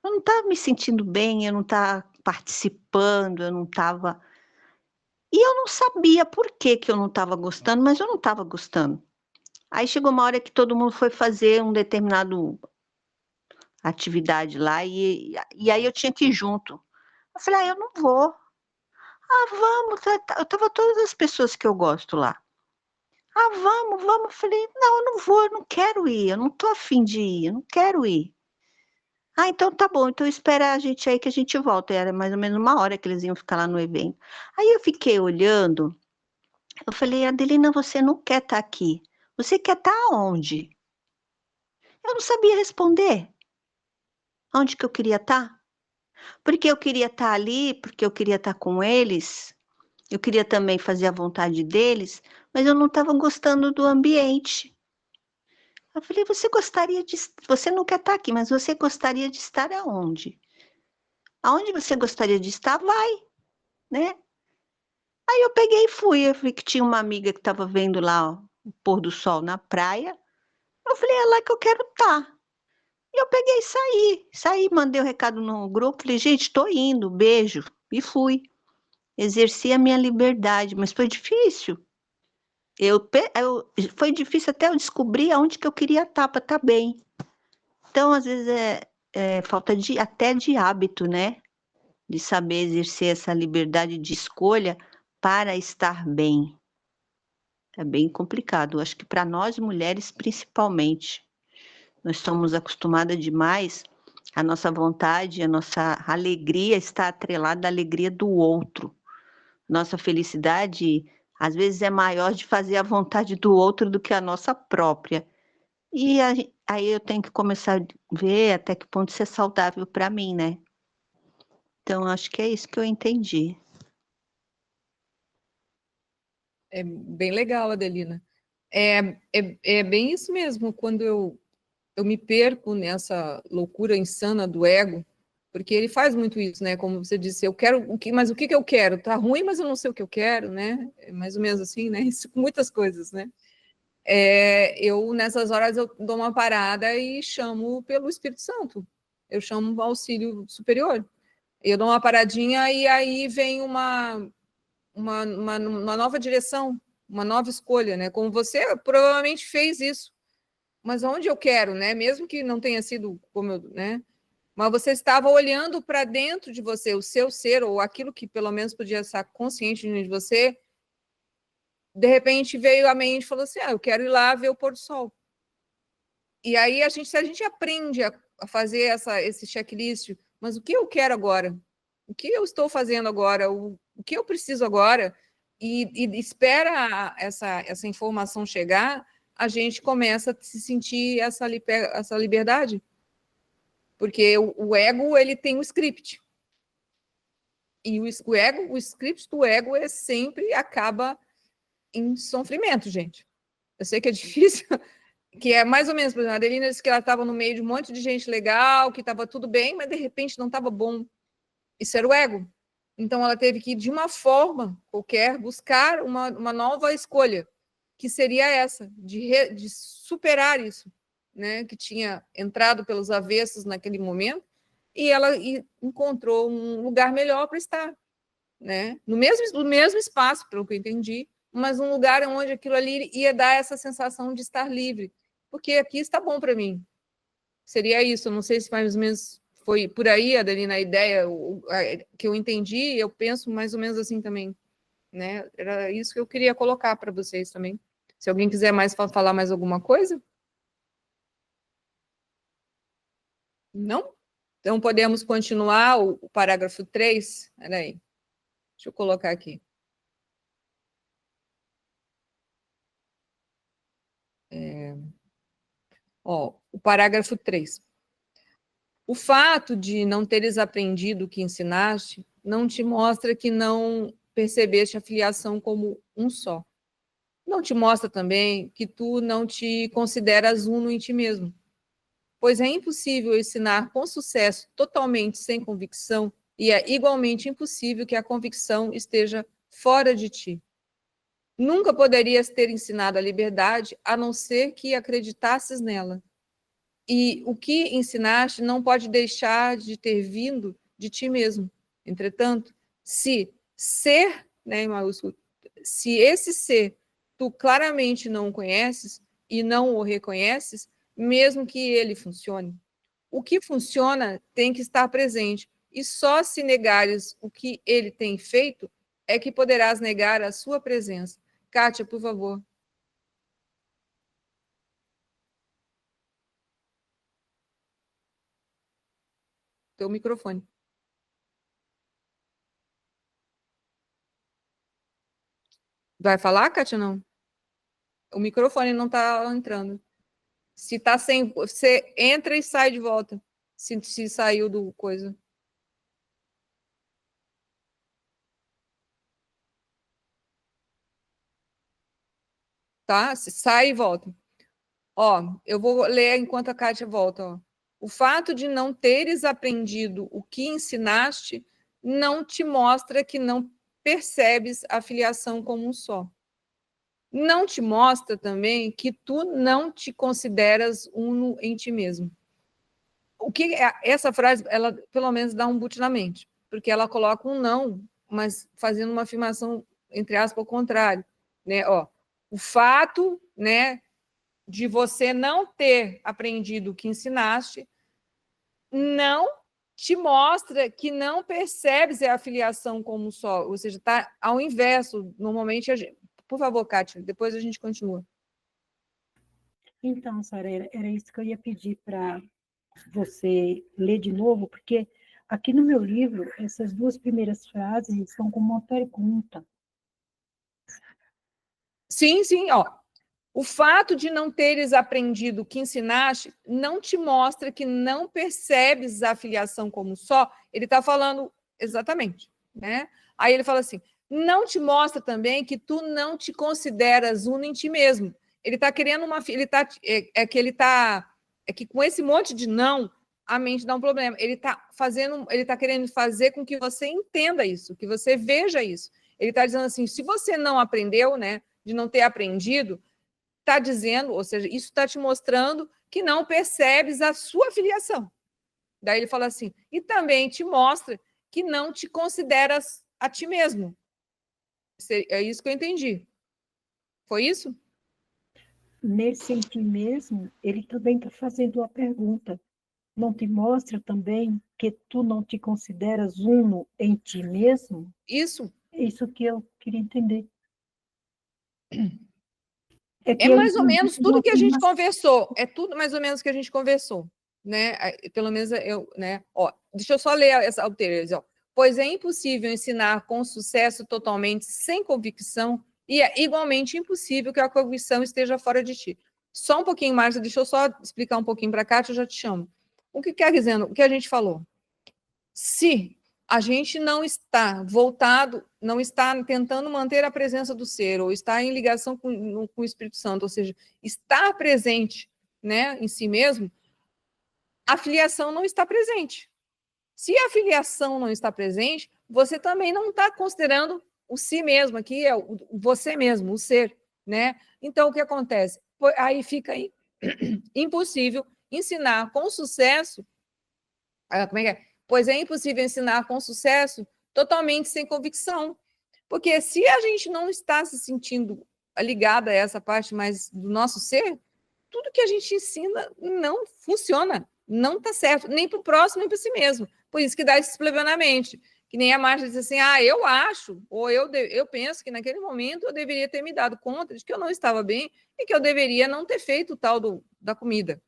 Eu não estava me sentindo bem, eu não estava participando, eu não estava... E eu não sabia por que que eu não estava gostando, mas eu não estava gostando. Aí chegou uma hora que todo mundo foi fazer um determinado atividade lá e aí eu tinha que ir junto. Eu falei, eu não vou. Vamos, tava todas as pessoas que eu gosto lá. Vamos. Eu falei, não, eu não vou, eu não quero ir, eu não tô afim de ir, eu não quero ir. Então tá bom, então espera a gente aí que a gente volta. Era mais ou menos 1 hora que eles iam ficar lá no evento. Aí eu fiquei olhando, eu falei, Adelina, você não quer estar aqui. Você quer estar onde? Eu não sabia responder. Onde que eu queria estar? Porque eu queria estar ali, porque eu queria estar com eles, eu queria também fazer a vontade deles, mas eu não estava gostando do ambiente. Eu falei, você não quer estar aqui, mas você gostaria de estar aonde? Aonde você gostaria de estar, vai, né? Aí eu peguei e fui, eu vi que tinha uma amiga que estava vendo lá ó, o pôr do sol na praia, eu falei, é lá que eu quero estar. E eu peguei e saí, mandei o recado no grupo, falei, gente, estou indo, beijo, e fui. Exerci a minha liberdade, mas foi difícil. Foi difícil até eu descobrir aonde que eu queria estar para estar bem. Então, às vezes, é falta até de hábito, né? De saber exercer essa liberdade de escolha para estar bem. É bem complicado. Acho que para nós mulheres, principalmente, nós estamos acostumadas demais. A nossa vontade, a nossa alegria está atrelada à alegria do outro. Nossa felicidade, às vezes, é maior de fazer a vontade do outro do que a nossa própria. E aí eu tenho que começar a ver até que ponto isso é saudável para mim, né? Então, acho que é isso que eu entendi. É bem legal, Adelina. É bem isso mesmo, quando eu me perco nessa loucura insana do ego, porque ele faz muito isso, né? Como você disse, eu quero mas o que que eu quero? Tá ruim, mas eu não sei o que eu quero, né? É mais ou menos assim, né? Isso com muitas coisas, né? Eu nessas horas eu dou uma parada e chamo pelo Espírito Santo. Eu chamo o auxílio superior. Eu dou uma paradinha e aí vem uma nova direção, uma nova escolha, né? Como você provavelmente fez isso, mas onde eu quero, né? Mesmo que não tenha sido como eu, né? Mas você estava olhando para dentro de você, o seu ser, ou aquilo que pelo menos podia estar consciente de você, de repente veio a mente e falou assim: eu quero ir lá ver o pôr do sol. E aí, se a gente aprende a fazer esse checklist, mas o que eu quero agora? O que eu estou fazendo agora? O que eu preciso agora? E espera essa informação chegar, a gente começa a se sentir essa liberdade. Porque o ego, ele tem um script. E o script do ego sempre acaba em sofrimento, gente. Eu sei que é difícil, que é mais ou menos, por exemplo, a Adelina disse que ela estava no meio de um monte de gente legal, que estava tudo bem, mas de repente não estava bom. Isso era o ego. Então ela teve que, de uma forma qualquer, buscar uma nova escolha, que seria essa, de superar isso, né? Que tinha entrado pelos avessos naquele momento, e ela encontrou um lugar melhor para estar, né? No mesmo espaço, pelo que eu entendi, mas um lugar onde aquilo ali ia dar essa sensação de estar livre, porque aqui está bom para mim. Seria isso, não sei se mais ou menos foi por aí, Adelina, a ideia que eu entendi, eu penso mais ou menos assim também, né? Era isso que eu queria colocar para vocês também. Se alguém quiser mais falar mais alguma coisa? Não? Então podemos continuar o parágrafo 3? Peraí, deixa eu colocar aqui. O parágrafo 3. O fato de não teres aprendido o que ensinaste não te mostra que não percebeste a filiação como um só. Não te mostra também que tu não te consideras uno em ti mesmo. pois é impossível ensinar com sucesso totalmente sem convicção, e é igualmente impossível que a convicção esteja fora de ti. Nunca poderias ter ensinado a liberdade a não ser que acreditasses nela. E o que ensinaste não pode deixar de ter vindo de ti mesmo. Entretanto, se ser, né, em maiúsculo, se esse ser tu claramente não o conheces e não o reconheces, mesmo que ele funcione, o que funciona tem que estar presente, e só se negares o que ele tem feito é que poderás negar a sua presença. Kátia, por favor. Teu microfone. Vai falar, Kátia, não? O microfone não está entrando. Se está sem... Você entra e sai de volta. Se saiu do coisa. Tá? Se sai e volta. Ó, eu vou ler enquanto a Kátia volta. Ó. O fato de não teres aprendido o que ensinaste não te mostra que não percebes a filiação como um só. Não te mostra também que tu não te consideras uno em ti mesmo. O que essa frase, ela pelo menos dá um boot na mente, porque ela coloca um não, mas fazendo uma afirmação entre aspas ao contrário, né? Ó, o fato, né, de você não ter aprendido o que ensinaste não te mostra que não percebes a afiliação como só, ou seja, está ao inverso. Normalmente, por favor, Kátia, depois a gente continua. Então, Sara, era isso que eu ia pedir para você ler de novo, porque aqui no meu livro, essas duas primeiras frases estão como uma pergunta. Sim, sim, ó. O fato de não teres aprendido o que ensinaste não te mostra que não percebes a filiação como só. Ele está falando exatamente, né? Aí ele fala assim, não te mostra também que tu não te consideras uno em ti mesmo. Ele está querendo uma... É que com esse monte de não, a mente dá um problema. Ele está querendo fazer com que você entenda isso, que você veja isso. Ele está dizendo assim, se você não aprendeu, né, de não ter aprendido, está dizendo, ou seja, isso está te mostrando que não percebes a sua filiação. Daí ele fala assim, e também te mostra que não te consideras a ti mesmo. É isso que eu entendi. Foi isso? Nesse em ti mesmo, ele também está fazendo uma pergunta. Não te mostra também que tu não te consideras uno em ti mesmo? Isso. Isso que eu queria entender. É mais ou menos tudo que a gente conversou. É tudo mais ou menos que a gente conversou, né? Pelo menos eu, né? Ó, deixa eu só ler essa alternativa, ó. Pois é impossível ensinar com sucesso totalmente sem convicção e é igualmente impossível que a convicção esteja fora de ti. Só um pouquinho mais, deixa eu só explicar um pouquinho para cá, eu já te chamo. O que quer dizer? O que a gente falou? Se a gente não está voltado, não está tentando manter a presença do ser, ou está em ligação com o Espírito Santo, ou seja, estar presente, né, em si mesmo, a filiação não está presente. Se a filiação não está presente, você também não está considerando o si mesmo, aqui é o você mesmo, o ser, né? Então, o que acontece? Aí fica impossível ensinar com sucesso, como é que é? Pois é impossível ensinar com sucesso totalmente sem convicção. Porque se a gente não está se sentindo ligada a essa parte mais do nosso ser, tudo que a gente ensina não funciona, não está certo, nem para o próximo, nem para si mesmo. Por isso que dá esse plebenamente. Que nem a Márcia diz assim, eu acho, ou eu penso que naquele momento eu deveria ter me dado conta de que eu não estava bem e que eu deveria não ter feito o tal da comida,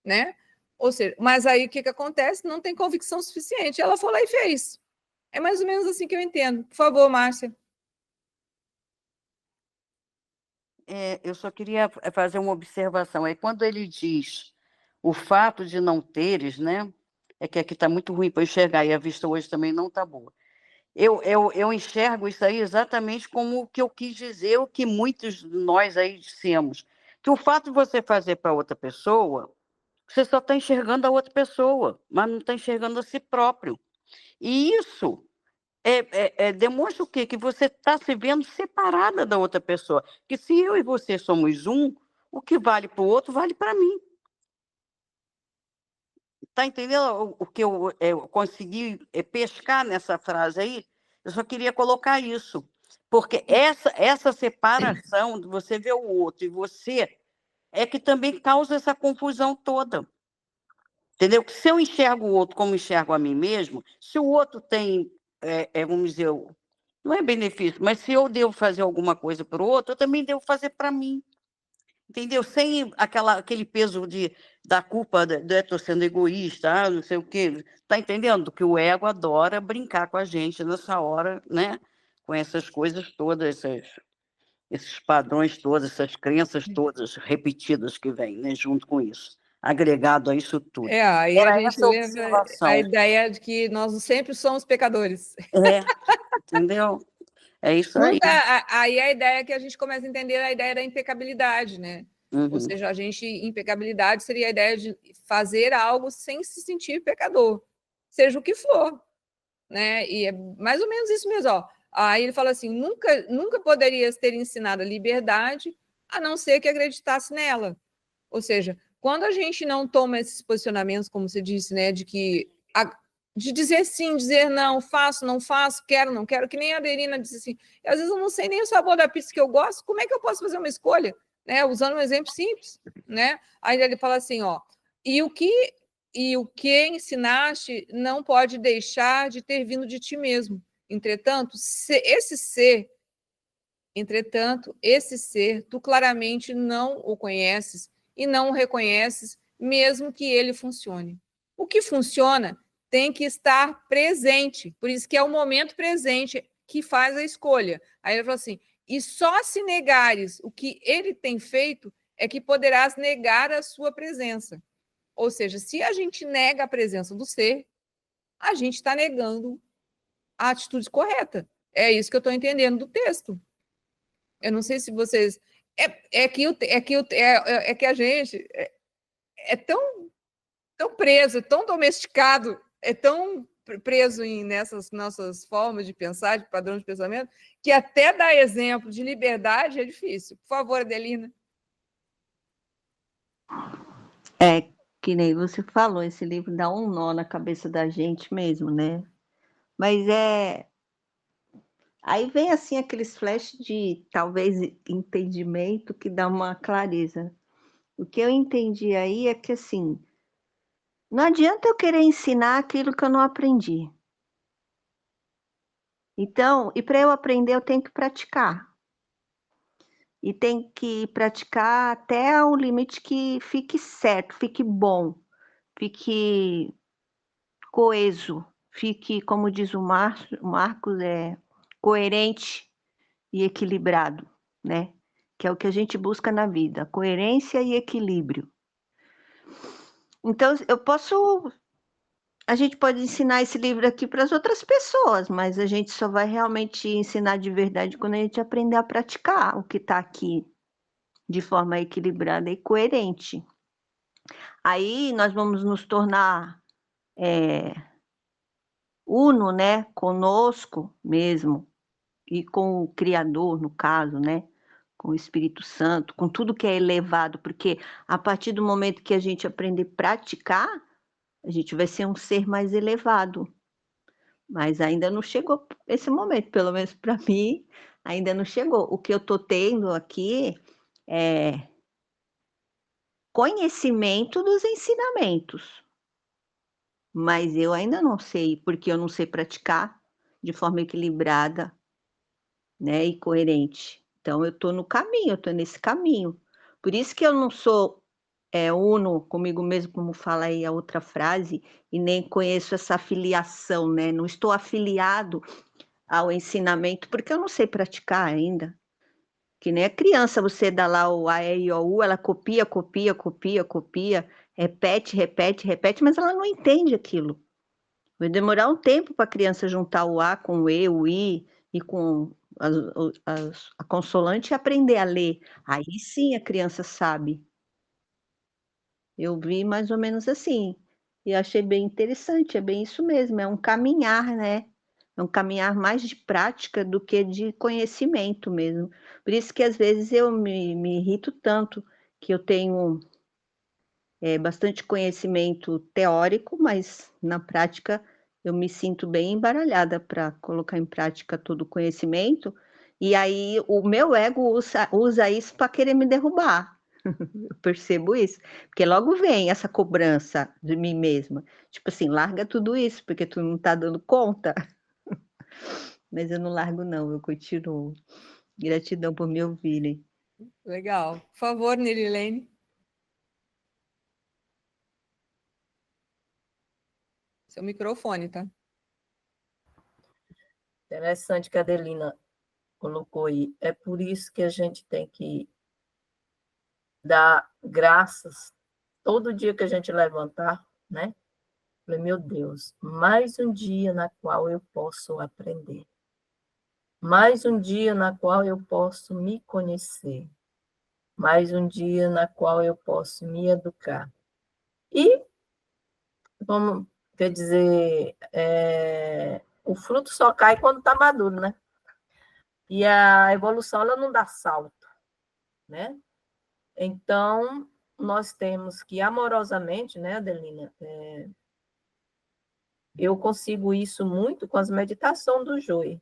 né? Ou seja, mas aí o que acontece? Não tem convicção suficiente. Ela foi lá e fez. É mais ou menos assim que eu entendo. Por favor, Márcia. Eu só queria fazer uma observação. Aí, quando ele diz o fato de não teres, né? É que aqui está muito ruim para enxergar, e a vista hoje também não está boa. Eu enxergo isso aí exatamente como o que eu quis dizer, o que muitos de nós aí dissemos. Que o fato de você fazer para outra pessoa Você só está enxergando a outra pessoa, mas não está enxergando a si próprio. E isso demonstra o quê? Que você está se vendo separada da outra pessoa. Que se eu e você somos um, o que vale para o outro vale para mim. Está entendendo o que eu consegui pescar nessa frase aí? Eu só queria colocar isso. Porque essa separação de você ver o outro e você é que também causa essa confusão toda. Entendeu? Que se eu enxergo o outro como enxergo a mim mesmo, se o outro tem, vamos dizer, não é benefício, mas se eu devo fazer alguma coisa para o outro, eu também devo fazer para mim. Entendeu? Sem aquele peso da culpa de eu estou sendo egoísta, não sei o quê. Está entendendo? Que o ego adora brincar com a gente nessa hora, né? Com essas coisas todas, esses padrões todos, essas crenças todas repetidas que vêm, né? Junto com isso, agregado a isso tudo. Aí a Era gente essa leva a observação. ideia de que nós sempre somos pecadores. Entendeu? É isso aí. Aí a ideia é que a gente começa a entender a ideia da impecabilidade, né? Ou seja, impecabilidade seria a ideia de fazer algo sem se sentir pecador, seja o que for, né? E é mais ou menos isso mesmo, ó. Aí ele fala assim: nunca poderias ter ensinado a liberdade a não ser que acreditasse nela. Ou seja, quando a gente não toma esses posicionamentos, como você disse, né, de dizer sim, dizer não, faço, não faço, quero, não quero, que nem a Adelina disse assim, às vezes eu não sei nem o sabor da pizza que eu gosto, como é que eu posso fazer uma escolha? Né? Usando um exemplo simples, né? Aí ele fala assim, ó, e o que ensinaste não pode deixar de ter vindo de ti mesmo. Entretanto, esse ser, tu claramente não o conheces e não o reconheces, mesmo que ele funcione. O que funciona tem que estar presente, por isso que é o momento presente que faz a escolha. Aí ele falou assim, e só se negares o que ele tem feito é que poderás negar a sua presença. Ou seja, se a gente nega a presença do ser, a gente está negando a atitude correta. É isso que eu estou entendendo do texto. Eu não sei se vocês. É que a gente é tão preso, tão domesticado, é tão preso nessas nossas formas de pensar, de padrão de pensamento, que até dar exemplo de liberdade é difícil. Por favor, Adelina. É, que nem você falou, esse livro dá um nó na cabeça da gente mesmo, né? Mas aí vem assim aqueles flashes de talvez entendimento que dá uma clareza. O que eu entendi aí é que assim, não adianta eu querer ensinar aquilo que eu não aprendi. Então, e para eu aprender eu tenho que praticar. E tem que praticar até o limite que fique certo, fique bom, fique coeso, fique, como diz o Marcos, coerente e equilibrado, né? Que é o que a gente busca na vida, coerência e equilíbrio. Então, a gente pode ensinar esse livro aqui para as outras pessoas, mas a gente só vai realmente ensinar de verdade quando a gente aprender a praticar o que está aqui de forma equilibrada e coerente. Aí nós vamos nos tornar uno, né, conosco mesmo e com o Criador, no caso, né, com o Espírito Santo, com tudo que é elevado, porque a partir do momento que a gente aprender a praticar, a gente vai ser um ser mais elevado. Mas ainda não chegou esse momento, pelo menos para mim, ainda não chegou. O que eu estou tendo aqui é conhecimento dos ensinamentos, mas eu ainda não sei, porque eu não sei praticar de forma equilibrada, né, e coerente. Então, eu estou no caminho, eu estou nesse caminho. Por isso que eu não sou uno comigo mesmo, como fala aí a outra frase, e nem conheço essa afiliação, né? Não estou afiliado ao ensinamento, porque eu não sei praticar ainda. Que nem a criança, você dá lá o A, E, I, O, U, ela copia, repete, mas ela não entende aquilo. Vai demorar um tempo para a criança juntar o A com o E, o I e com a consoante e aprender a ler. Aí sim a criança sabe. Eu vi mais ou menos assim. E achei bem interessante, é bem isso mesmo, é um caminhar, né? É um caminhar mais de prática do que de conhecimento mesmo. Por isso que às vezes eu me irrito tanto, que eu tenho bastante conhecimento teórico, mas na prática eu me sinto bem embaralhada para colocar em prática todo o conhecimento, e aí o meu ego usa isso para querer me derrubar. Eu percebo isso, porque logo vem essa cobrança de mim mesma, tipo assim, larga tudo isso, porque tu não está dando conta. Mas eu não largo, não, eu continuo. Gratidão por me ouvirem. Legal. Por favor, Nirilene. Seu microfone, tá? Interessante que a Adelina colocou aí. É por isso que a gente tem que dar graças todo dia que a gente levantar, né? Falei, meu Deus, mais um dia na qual eu posso aprender. Mais um dia na qual eu posso me conhecer. Mais um dia na qual eu posso me educar. E, vamos, quer dizer, o fruto só cai quando está maduro, né? E a evolução, ela não dá salto, né? Então, nós temos que amorosamente, né, Adelina? Eu consigo isso muito com as meditações do Joey.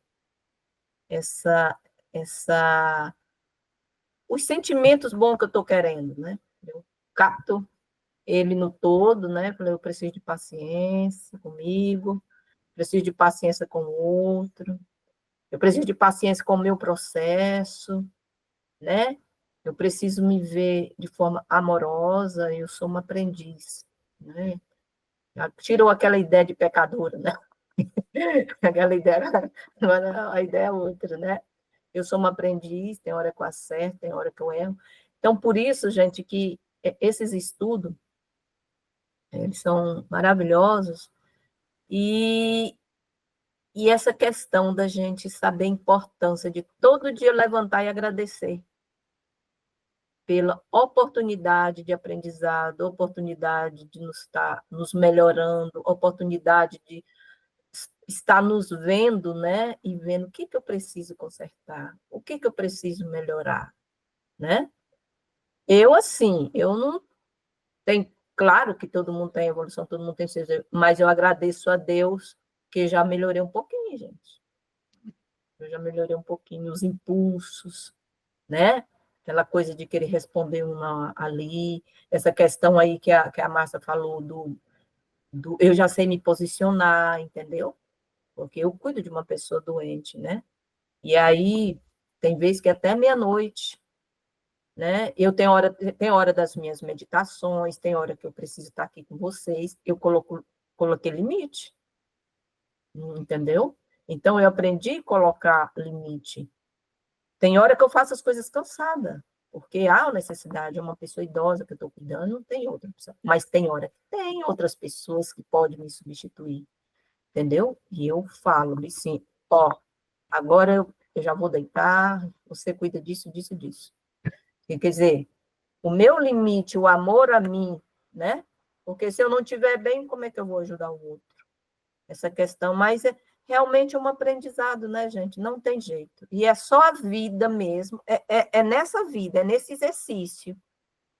Essa os sentimentos bons que eu estou querendo, né? Eu capto ele no todo, né? Eu preciso de paciência comigo, preciso de paciência com o outro, eu preciso de paciência com o meu processo, né? Eu preciso me ver de forma amorosa, eu sou uma aprendiz, né? Tirou aquela ideia de pecadora, né? Aquela ideia, a ideia é outra, né? Eu sou uma aprendiz, tem hora que eu acerto, tem hora que eu erro. Então, por isso, gente, que esses estudos, eles são maravilhosos, e, e essa questão da gente saber a importância de todo dia levantar e agradecer pela oportunidade de aprendizado, oportunidade de nos estar nos melhorando, oportunidade de estar nos vendo, né? E vendo o que eu preciso consertar, o que eu preciso melhorar, né? Eu, assim, eu não tenho... Claro que todo mundo tem evolução, todo mundo tem seja, mas eu agradeço a Deus que já melhorei um pouquinho, gente. Eu já melhorei um pouquinho os impulsos, né? Aquela coisa de querer responder uma ali, essa questão aí que a Márcia falou do eu já sei me posicionar, entendeu? Porque eu cuido de uma pessoa doente, né? E aí, tem vezes que até meia-noite, né? Eu tem hora das minhas meditações, tem hora que eu preciso estar aqui com vocês, eu coloquei limite, entendeu? Então, eu aprendi a colocar limite. Tem hora que eu faço as coisas cansada, porque há necessidade, é uma pessoa idosa que eu estou cuidando, não tem outra opção. Mas tem hora que tem outras pessoas que podem me substituir, entendeu? E eu falo assim, ó, agora eu já vou deitar, você cuida disso, disso, disso. Quer dizer, o meu limite, o amor a mim, né? Porque se eu não estiver bem, como é que eu vou ajudar o outro? Essa questão, mas é realmente um aprendizado, né, gente? Não tem jeito. E é só a vida mesmo, é nessa vida, é nesse exercício.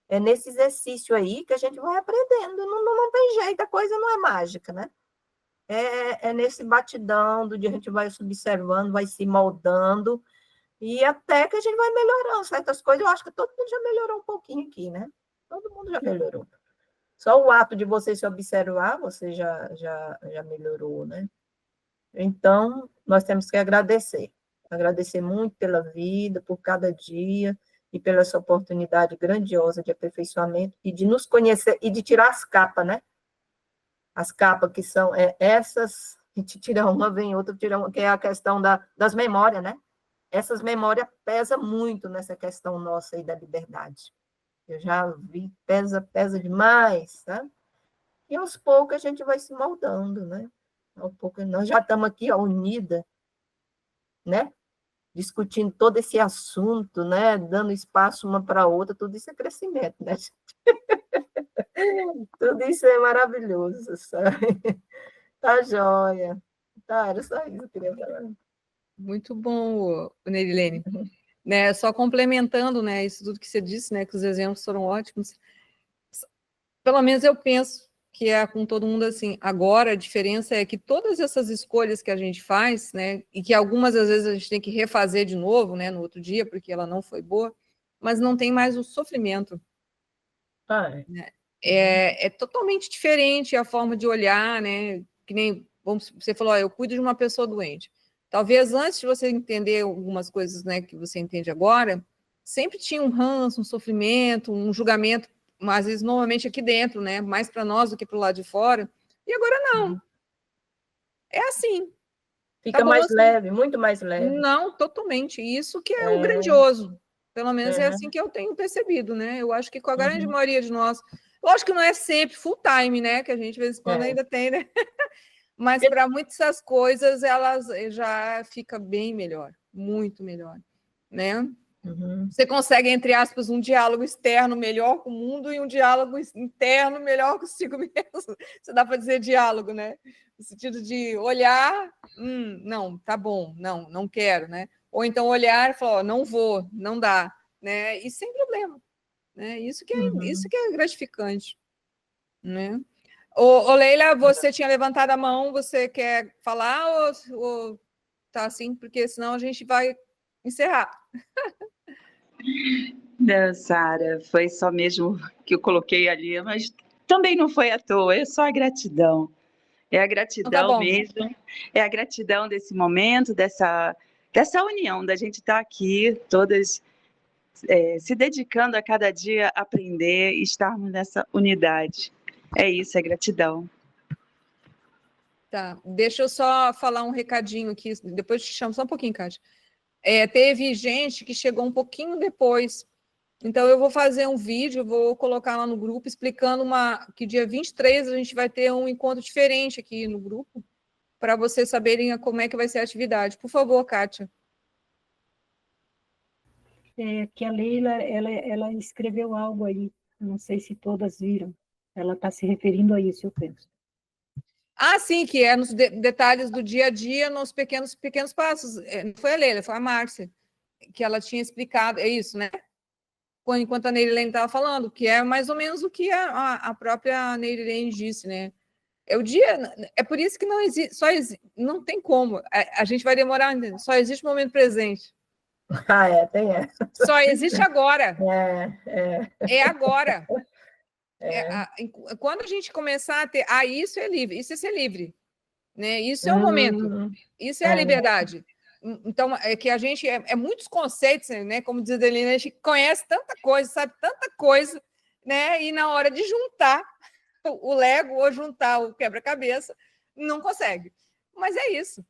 É nesse exercício aí que a gente vai aprendendo. Não tem jeito, a coisa não é mágica, né? É nesse batidão, do dia a gente vai se observando, vai se moldando, e até que a gente vai melhorando certas coisas. Eu acho que todo mundo já melhorou um pouquinho aqui, né? Todo mundo já melhorou. Só o ato de você se observar, você já melhorou, né? Então, nós temos que agradecer. Agradecer muito pela vida, por cada dia, e pela essa oportunidade grandiosa de aperfeiçoamento, e de nos conhecer, e de tirar as capas, né? As capas que são essas, a gente tira uma, vem outra, tira uma, que é a questão das memórias, né? Essas memórias pesam muito nessa questão nossa aí da liberdade. Eu já vi, pesa demais, tá? E aos poucos a gente vai se moldando, né? Aos poucos nós já estamos aqui, ó, unida, né? Discutindo todo esse assunto, né? Dando espaço uma para a outra, tudo isso é crescimento, né? Tudo isso é maravilhoso, sabe? Tá joia. Tá, era só isso que eu queria falar. Muito bom, Nerilene. Né, só complementando, né, isso tudo que você disse, né, que os exemplos foram ótimos. Pelo menos eu penso que é com todo mundo assim. Agora, a diferença é que todas essas escolhas que a gente faz, né, e que algumas às vezes a gente tem que refazer de novo, né, no outro dia, porque ela não foi boa, mas não tem mais o sofrimento. É totalmente diferente a forma de olhar, né? Que nem você falou, eu cuido de uma pessoa doente. Talvez antes de você entender algumas coisas, né, que você entende agora, sempre tinha um ranço, um sofrimento, um julgamento, mas às vezes normalmente aqui dentro, né? Mais para nós do que para o lado de fora. E agora não. É assim. Fica Tá bom, mais assim. leve, muito mais leve. Não, totalmente. Isso que é o grandioso. Pelo menos é É. assim que eu tenho percebido, né? Eu acho que com a grande maioria de nós, lógico que não é sempre full time, né? Que a gente, de vez em quando, ainda tem, né? Mas para muitas dessas coisas, elas já fica bem melhor, muito melhor, né? Você consegue, entre aspas, um diálogo externo melhor com o mundo e um diálogo interno melhor consigo mesmo. Você dá para dizer diálogo, né? No sentido de olhar, não, tá bom, não quero, né? Ou então olhar e falar, não vou, não dá, né? E sem problema, né? Isso que é gratificante, né? Ô, Leila, você tinha levantado a mão, você quer falar ou tá assim? Porque senão a gente vai encerrar. Não, Sara, foi só mesmo que eu coloquei ali, mas também não foi à toa, é só a gratidão. É a gratidão mesmo, é a gratidão desse momento, dessa união, da gente estar aqui, todas se dedicando a cada dia a aprender e estarmos nessa unidade. É isso, é gratidão. Tá, deixa eu só falar um recadinho aqui, depois te chamo só um pouquinho, Kátia. Teve gente que chegou um pouquinho depois, então eu vou fazer um vídeo, vou colocar lá no grupo, explicando que dia 23 a gente vai ter um encontro diferente aqui no grupo, para vocês saberem como é que vai ser a atividade. Por favor, Kátia. Que a Leila, ela escreveu algo aí, não sei se todas viram, ela está se referindo a isso, eu penso. Ah, sim, que é nos detalhes do dia a dia, nos pequenos passos. Não foi a Leila, foi a Márcia, que ela tinha explicado, é isso, né? Enquanto a Nerilene estava falando, que é mais ou menos o que a própria Nerilene disse, né? É por isso que não existe, não tem como, a gente vai demorar, só existe o momento presente. Tem essa. Só existe agora. É agora. Quando a gente começar a ter, isso é livre, isso é ser livre, né? Isso é o momento, isso é a liberdade. Então, é que a gente é muitos conceitos, né? Como diz a Adelina, a gente conhece tanta coisa, sabe tanta coisa, né? E na hora de juntar o Lego ou juntar o quebra-cabeça, não consegue. Mas é isso.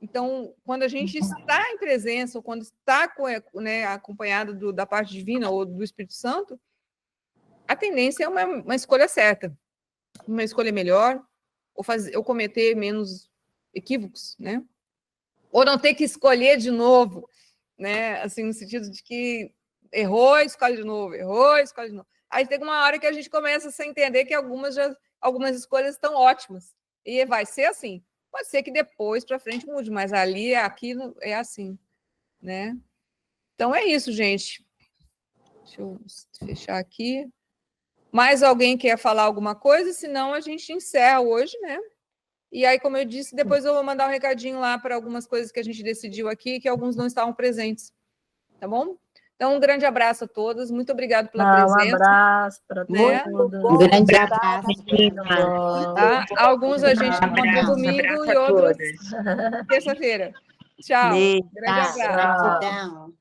Então, quando a gente está em presença, ou quando está né, acompanhado da parte divina ou do Espírito Santo, a tendência é uma escolha certa, uma escolha melhor, ou cometer menos equívocos, né? Ou não ter que escolher de novo, né? Assim, no sentido de que errou, escolhe de novo, errou, escolhe de novo. Aí tem uma hora que a gente começa a se entender que algumas escolhas estão ótimas. E vai ser assim. Pode ser que depois, para frente, mude, mas ali, aquilo é assim, né? Então é isso, gente. Deixa eu fechar aqui. Mais alguém quer falar alguma coisa? Senão a gente encerra hoje, né? E aí, como eu disse, depois eu vou mandar um recadinho lá para algumas coisas que a gente decidiu aqui, que alguns não estavam presentes. Tá bom? Então, um grande abraço a todos. Muito obrigada pela presença. Um abraço para todos. Um grande abraço. Tá? Alguns a gente encontra domingo e outros terça-feira. Tchau. Grande abraço. Gratidão.